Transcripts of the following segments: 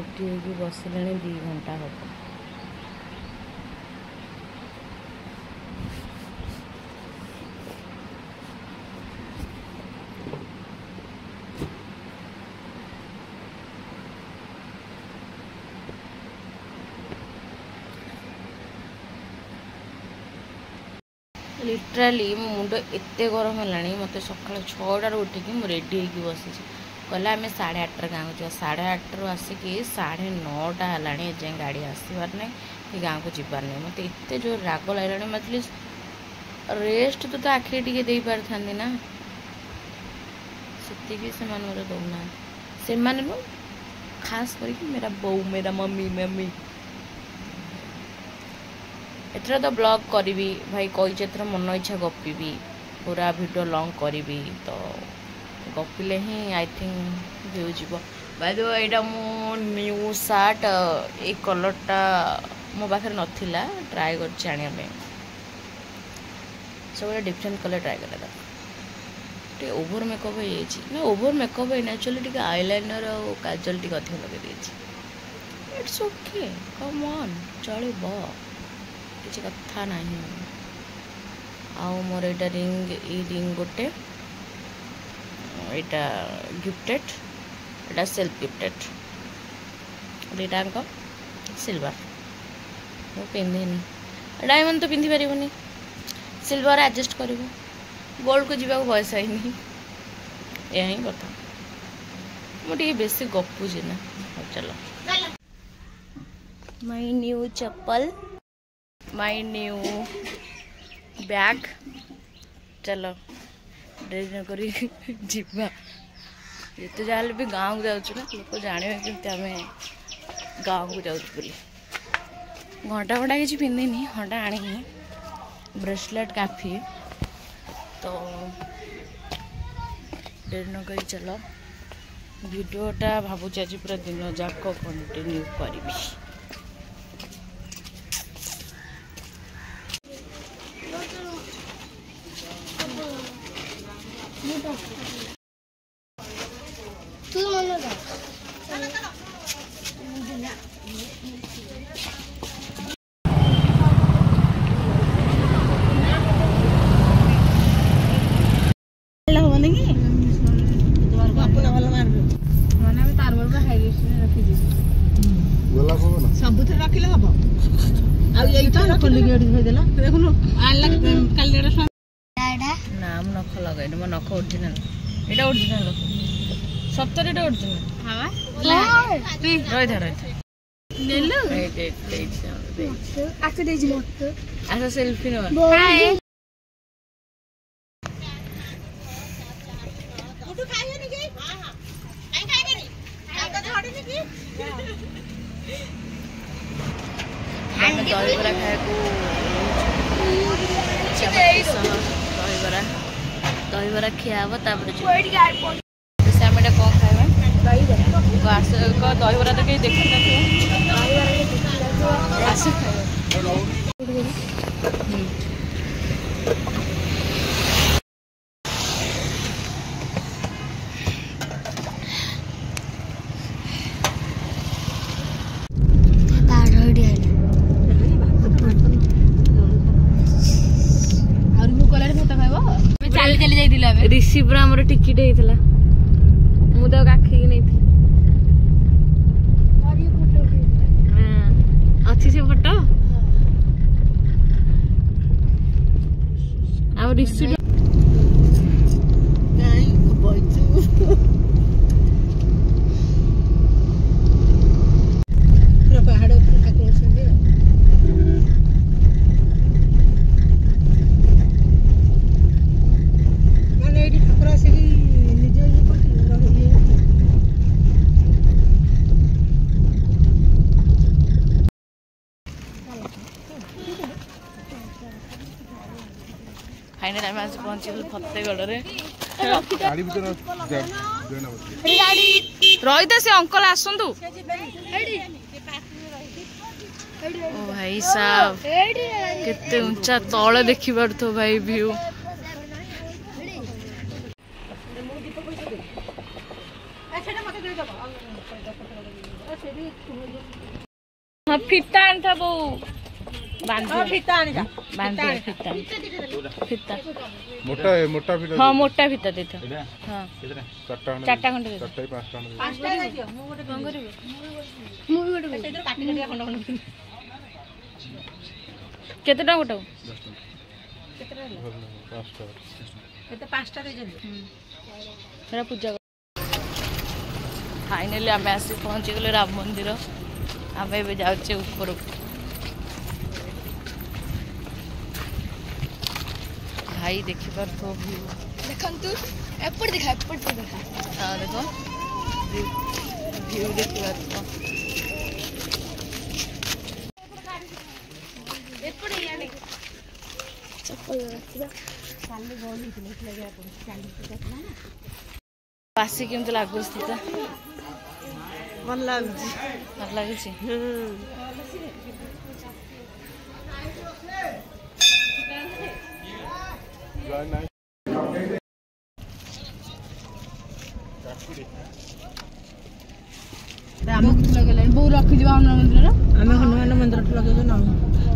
Ready होगी बसले 2 घंटा हम। लिटराली मो मुंड एत गरम है मत सका 6टार उठिकी मुझे रेडी होगी बसी कहला आम 8:30 गाँव को जा 8:30 आसिक 9:30 है एजाएं गाड़ी आसबार ना कि गाँव को जीवार नहीं मत एत जो राग लगे मतलब रेस्ट तो आखिरी टे दे पारि था ना से दौना से खास करके मेरा बऊ मेरा मम्मी मम्मी एथर तो ब्लॉग करी भाई कही एथर मन इच्छा गपी पूरा वीडियो लॉन्ग करी तो गपिले ही आई थिंक व्यू जीव बाय द वे एटा मो न्यू शर्ट ए कलरटा मो पाखे नथिला ट्राई कर जानिया में सब डिफरेंट कलर ट्राई कर ओभर मेकअप हो ना ओभर मेकअप है एक्चुअली टे आईलाइनर और काजल टे अधिक लगे इट्स ओके कम ऑन चलो किसी कथा ना मोर यहाँ रिंग रिंग गोटे यहाँ गिफ्टेड यहाँ सेल्फ गिफ्टेड यहाँ सिल्वर मुझे पिंधेनी डायमंड तो पिंधि पारनी सिल्वर एडजस्ट कर गोल्ड को जीवा बयस है यही कथा मुझे बेसी गपुची ना चलो my new chappal my new bag चलो ड्रेस करी जीवा जिते जहाँ भी गाँव को जाऊँ ना लोग जाने कि आम गाँव को जाऊँ घंटा घंटा किसी पिंधिनी घंटा आनी ब्रेसलेट काफी तो डेरी न करी चलो वीडियोटा भावुँ आज पूरा दिन जाक कंटिन्यू करी सबुथ रखिले हम नाम नख लगे मो नख ओरिजिनल एटा ओरिजिनल सप्तर एटा ओरिजिनल रही था नेलो आके दे जी मत आसा सेल्फी न हाय उठो खाइए नी के हां हां काई खाइए नी आ तो झड़ी नी की दहीबरा खाए दहीबरा खिया हम कौन खाए दहीबरा तो कहीं देख ऋषि पूरा आम टिकेट होता मुझे आखिक नहीं अच्छी से फोटो आ ऋषि फाइनल आम आज पहुँचल फतेगढ़ रही तो से अंकल आसतु ओ भाई साहब केते ऊंचा तले देखि पारथो भाई व्यू हाँ फिता आनता बो फिता आनी जा फिता मोटा है मोटा फिटा हाँ मोटा फिता देता हाँ चारटा खंडे चारटा पांचटा केते टका गोटा पांचटा पूजा फाइनाली आम आस पहुँची गले राम मंदिर आम ए जाऊे ऊपर भाई देखी पार तो व्यू देखंतु एपड़ देखा हाँ देखो व्यू देखी पार तो बासी केमती लगुच भल लगुच भल लगुच बो रखी हनुमान मंदिर आम हनुमान मंदिर लगे ना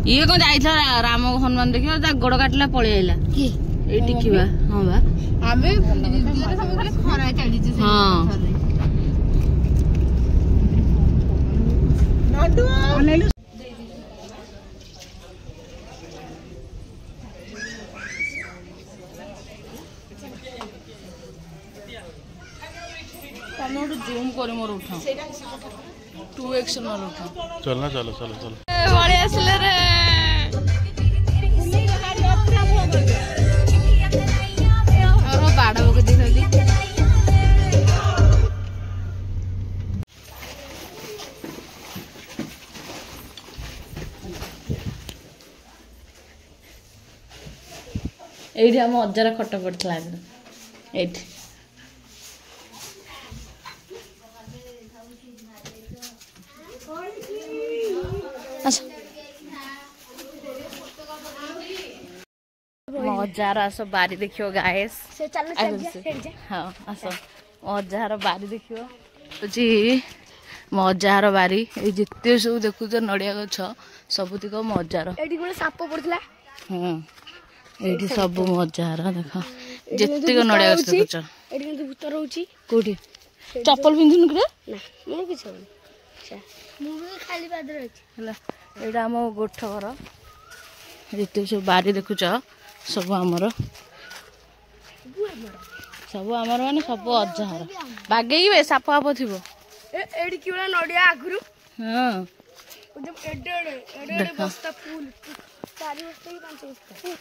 ये कौन जाइला राम हनुमान देखियो गोड़ काटला पळि आइला ये टिकिबा हां बा आमे सब खरा चली हां नाडू अनेलु तने जूम कर मोर उठा 2x नल उठा चलना चलो चलो चलो बड़े असले रे और बाड़ा बके देखली एठी हम अजरा खट पड़थला एठी मजार आस बारी देखियो गाइस हाँ आस मजार बारी देखियो जी मजार बारी जिते सब देखुच नड़िया गछ सबुतिक मजार साप पड़ता हाँ ये सब मजार देख जितक नड़िया गछ देखुच भूत रोची कौटी चप्पल पिंधुन कि खाली पादर यहाँ आम गोठ घर जिते सब बारी देखुच सब आमर माने सब अजहर बागेबे साप आप थी नड़िया आगु हाँ बस्ता फूल 4 बस्ता कि 5 बस्ता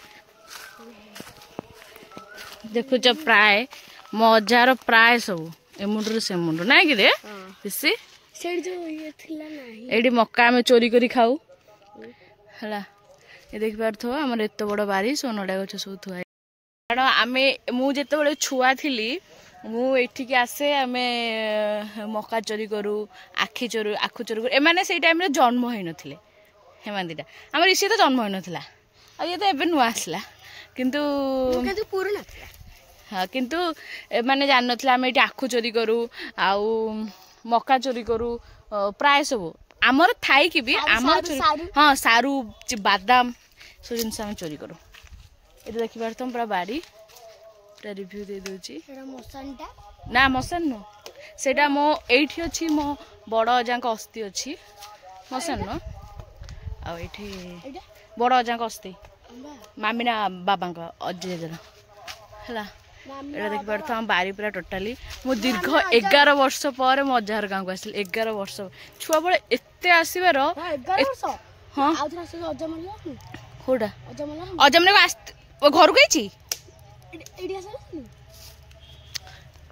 देखुच प्राय मजार प्राय सब एमुंडू से मुंड ना कि रे बेसी ये मक्का आम चोरी करी खाऊ है ये देख पार आमर एत बड़ बारी सब नड़िया गछ सब थुआ कारण आम मुझे छुआ थी मुठिक आसे आम मक्का चोरी करूँ आखु चोरी करूँ एमाने से टाइम जन्म हो नथिले हेमान दीटा आम ऋषि तो जन्म हो नाला ये तो एबे नुआ आसला किंतु हाँ किंतु माने जान नथिले आम ये आखु चोरी करूँ आउ मक्का चोरी करूँ प्राय सब आमर थाई कि भी आमर हाँ सारू बादाम सब जिनस आम चोरी करूँ ये देखी पार तुम पूरा बाड़ी पूरा रिव्यू दे दूची ना मसान नु सेटा मो एठी अछि मो बड़ अजाक अस्थि अछि मसान नु आ एठी बड़ अजाक अस्थि मामिना बाबांक अजय हला एटा देखि पार हम बारी पूरा टोटाली मो दीर्घ 11 वर्ष पर मो अजार गाँव को आसिल 11 वर्ष छुआ बड़े एते आसीबार 11 वर्ष हां कोडा अजमने को घर को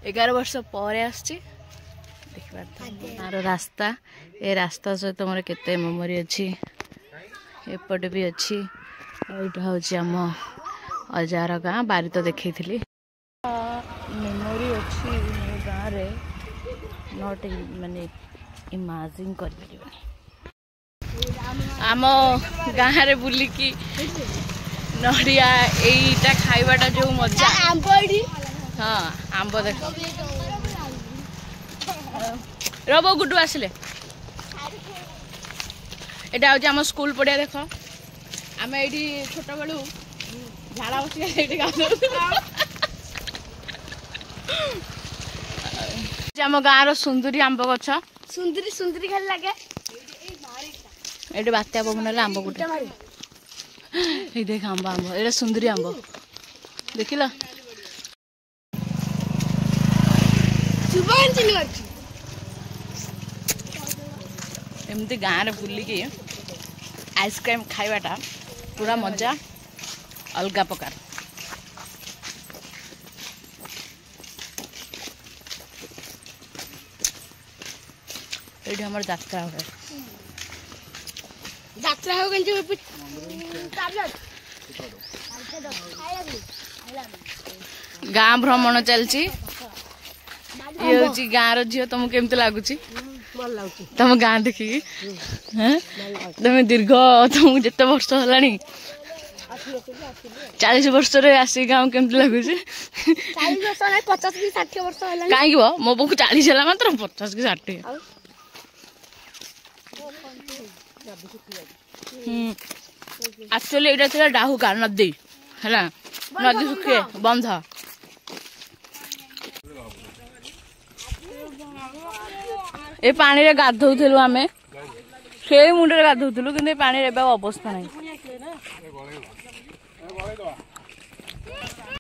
11 वर्ष पर आर रास्ता ए रास्ता सहित मोर केते मेमोरी अच्छी एपटे भी अच्छी यहाँ हूँ आम अजार गाँ बारी तो देखी मेमोरी अच्छी मो गाँव रे नॉट माने इमेजिन कर आम गाँव रे बुलिकी नड़िया एटा खाइबाटा जो मजा हाँ आंब देख रब गुड्डू आसिले एटा हूँ आम स्कूल पड़िया देख आम ये छोट बेलू झाड़ा बस आम गाँव सुंदरी आंब गछ सुंदरी सुंदरी खाली लगे ये बात्या पवन है आंब गुटे ये देख आंब आंब ये सुंदरी आंब देखिल एमती गाँव में बुलिकी आइसक्रीम खाइबाटा पूरा मजा अलग प्रकार ये हमर यात्रा हुए যাত্রা হোক কিন্তু गाँ भ्रमण चलची ये हूँ गाँव झील तुमको केमती लगुच तुम गाँ देखिकी तुम दीर्घ तुमको जिते वर्ष है 40 वर्ष आसी गाँव केमती लगुच 40 वर्ष नहीं 50 की 60 वर्ष है कहीं मो बो 40 है मात्र 50 की 60 एक्चुअली ये थी डाहुका नदी है नदी सुखे बंध ए पानी रे गाधौलु आम से मुंडे गाधौलु कि पानी रे अवस्था नहीं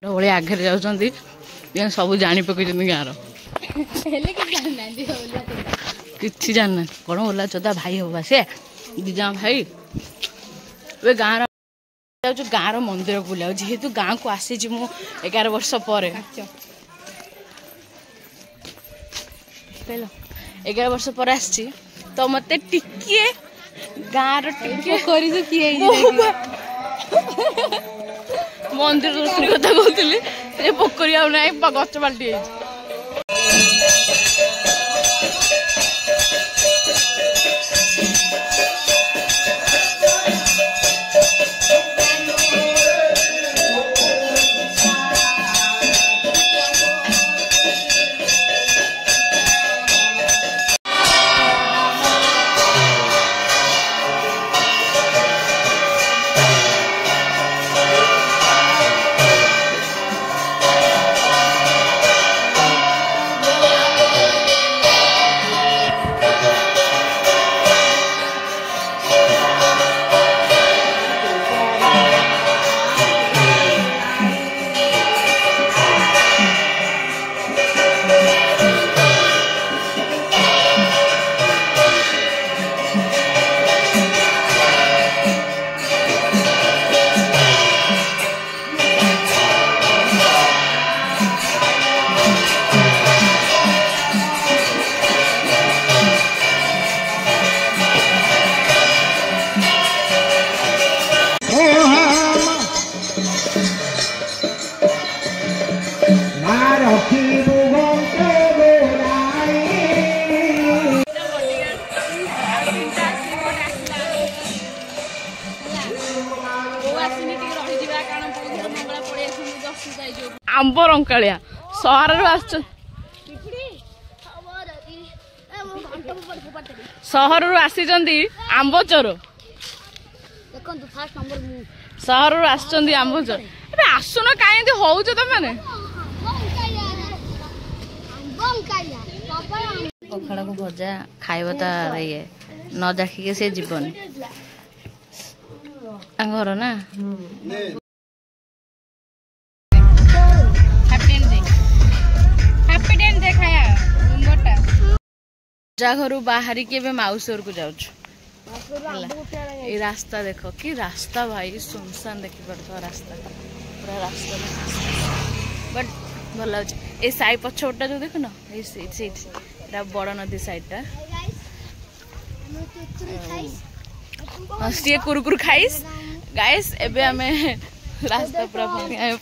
भाई आगे जाऊँगी सब जानी पकई गाँव कि जानना कौन ओला चोदा भाई हवा से दिजा भाई वे गाँव गाँव मंदिर बुला जेहेतु गाँव को आसी 11 वर्ष पर 11 वर्ष पर आसी तो मत टिके गाँव मंदिर दर्शन कथा कहती पोखरी आना गच बाल्टी आंब रंकालिया सहर सहर आसी आंबचोर सहर आंबचोर आसुन कहीं हौ तुम पखाड़ को भजा खाइब तार ये न देखिए से जीवन घर ना जा घर बाहर के माउसी घर को जाऊँ ये रास्ता देखो कि रास्ता भाई सुनसान देखी पड़ता रास्ता पूरा रास्ता बट भल ये साई पछपटा जो देख ना बड़ नदी साइडटा सी कुरकुर खाइस गाइस एबे हमें रास्ता पूरा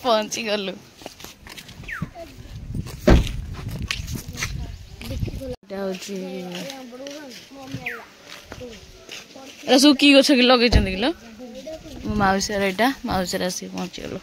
पहुंची गलु सब कि गछ कि लगे किलो मौसी मौसी आसी पहुँची गलु।